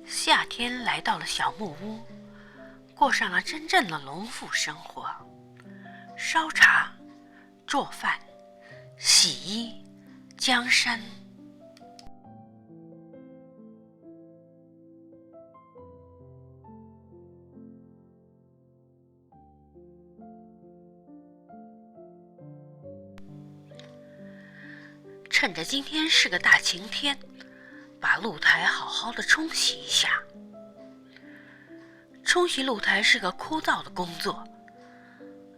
夏天来到了小木屋，过上了真正的农妇生活，烧茶、做饭、洗衣、江山。趁着今天是个大晴天，把露台好好的冲洗一下。冲洗露台是个枯燥的工作，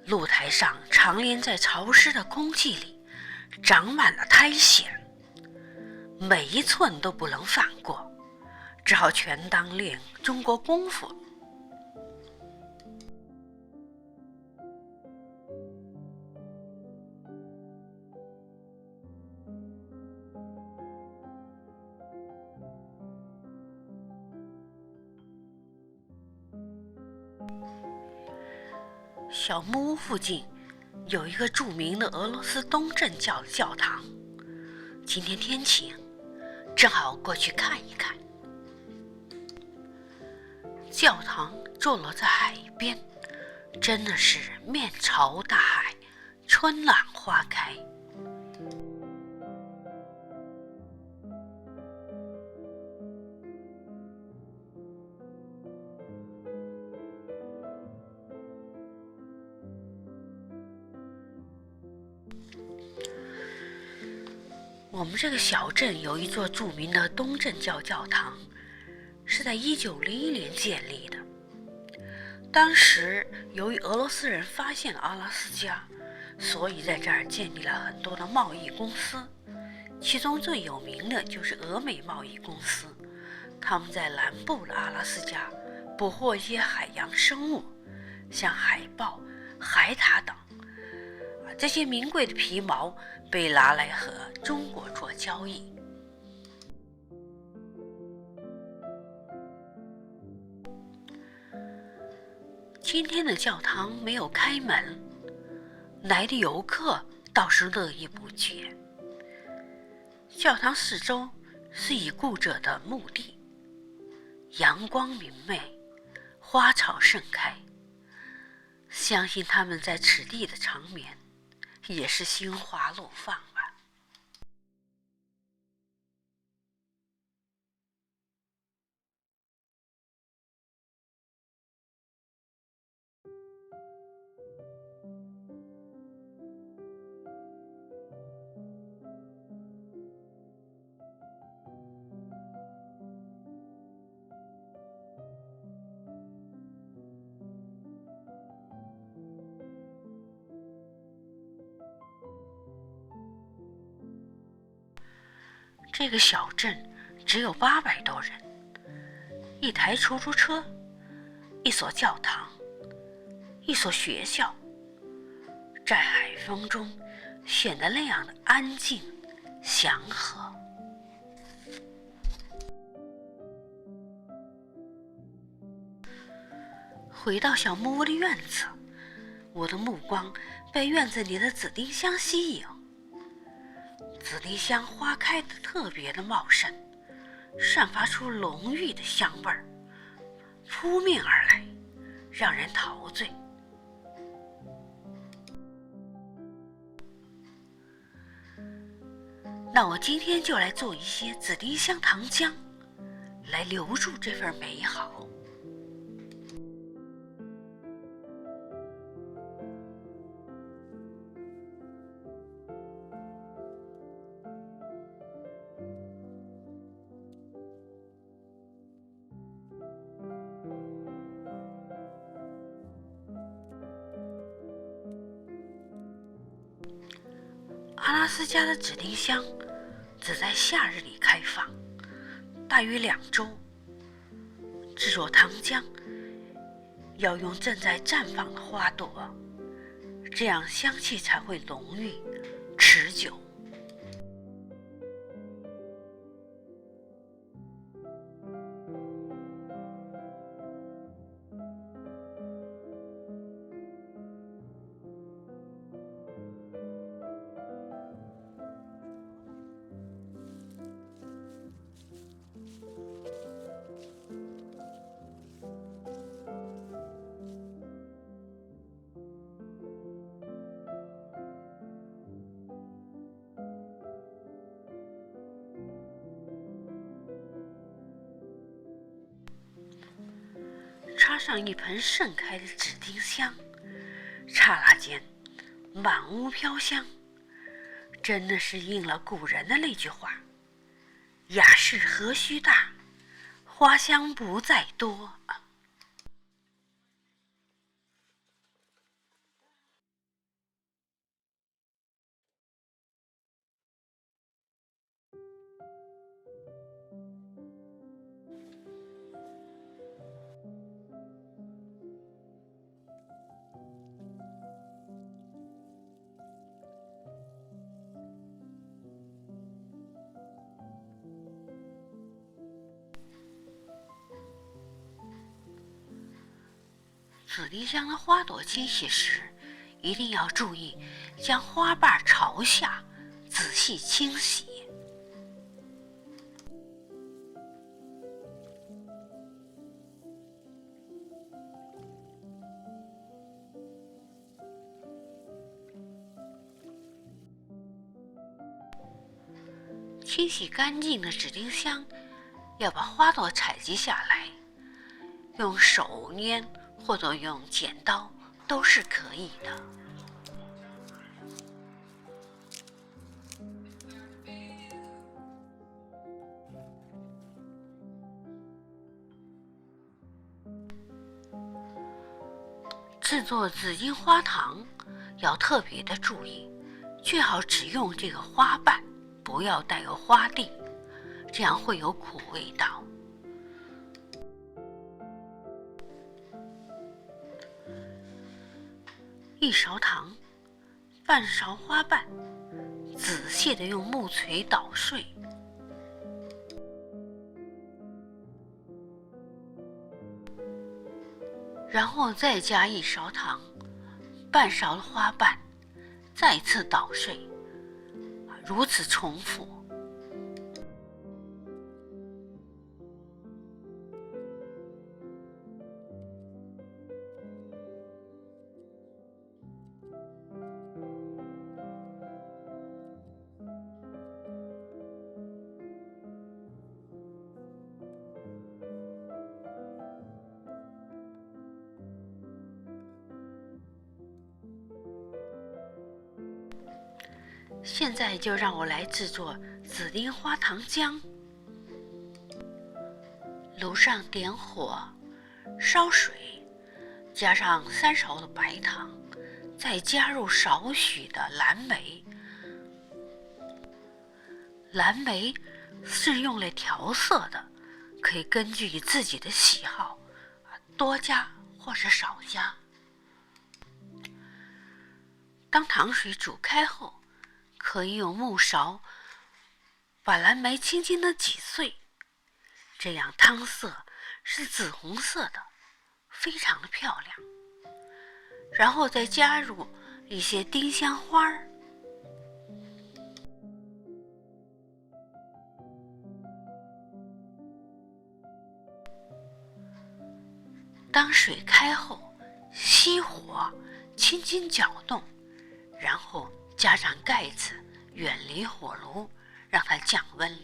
露台上常年在潮湿的空气里长满了苔藓，每一寸都不能放过，只好全当练中国功夫。小木屋附近有一个著名的俄罗斯东正教的教堂，今天天晴，正好过去看一看。教堂坐落在海边，真的是面朝大海，春暖花开。我们这个小镇有一座著名的东正教教堂，是在1901年建立的。当时由于俄罗斯人发现了阿拉斯加，所以在这儿建立了很多的贸易公司，其中最有名的就是俄美贸易公司。他们在南部的阿拉斯加捕获一些海洋生物，像海豹、海獭等。这些名贵的皮毛被拿来和中国做交易。今天的教堂没有开门，来的游客倒是络绎不绝。教堂四周是已故者的墓地，阳光明媚，花草盛开，相信他们在此地的长眠也是心花怒放吧。这个小镇只有800多人，一台出租车，一所教堂，一所学校，在海风中显得那样的安静祥和。回到小木屋的院子，我的目光被院子里的紫丁香吸引。紫丁香花开得特别的茂盛，散发出浓郁的香味儿，扑面而来，让人陶醉。那我今天就来做一些紫丁香糖浆，来留住这份美好。阿拉斯加的紫丁香只在夏日里开放，大约2周。制作糖浆要用正在绽放的花朵，这样香气才会浓郁持久。上一盆盛开的紫丁香，刹那间满屋飘香，真的是应了古人的那句话：雅士何须大，花香不在多。紫丁香的花朵清洗时，一定要注意将花瓣朝下，仔细清洗。清洗干净的紫丁香，要把花朵采集下来，用手拈或者用剪刀都是可以的。制作紫荆花糖要特别的注意，最好只用这个花瓣，不要带有花蒂，这样会有苦味道。1勺糖，半勺花瓣，仔细的用木锤捣碎。然后再加1勺糖，半勺的花瓣，再次捣碎，如此重复。现在就让我来制作紫丁花糖浆。炉上点火，烧水，加上3勺的白糖，再加入少许的蓝莓。蓝莓是用来调色的，可以根据自己的喜好多加或是少加。当糖水煮开后，可以用木勺把蓝莓轻轻地挤碎，这样汤色是紫红色的，非常的漂亮。然后再加入一些丁香花儿。当水开后，熄火，轻轻搅动，然后加上盖子，远离火炉，让它降温。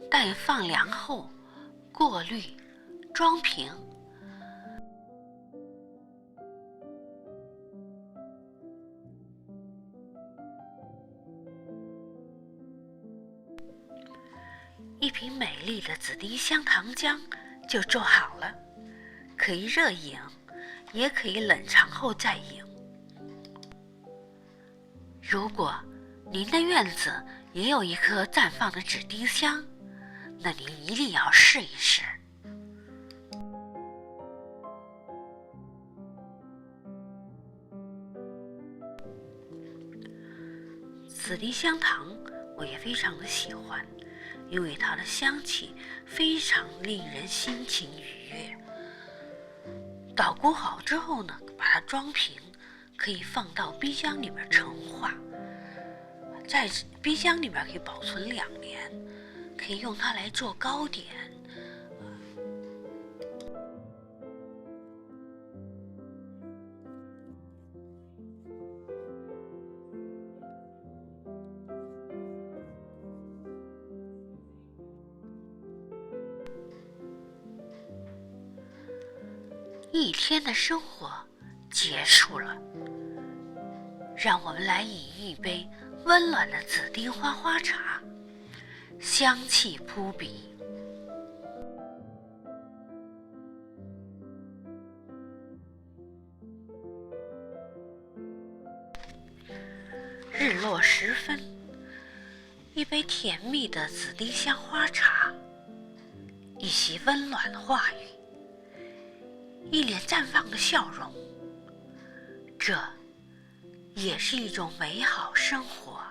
待放凉后，过滤，装瓶。一瓶美丽的紫丁香糖浆就做好了，可以热饮，也可以冷藏后再饮。如果您的院子也有一棵绽放的紫丁香，那您一定要试一试。紫丁香糖我也非常的喜欢，因为它的香气非常令人心情愉悦。捣鼓好之后呢，把它装瓶，可以放到冰箱里面陈化，在冰箱里面可以保存2年，可以用它来做糕点。一天的生活结束了，让我们来饮一杯温暖的紫丁花花茶，香气扑鼻。日落时分，一杯甜蜜的紫丁香花茶，一席温暖的话语，一脸绽放的笑容，这也是一种美好生活。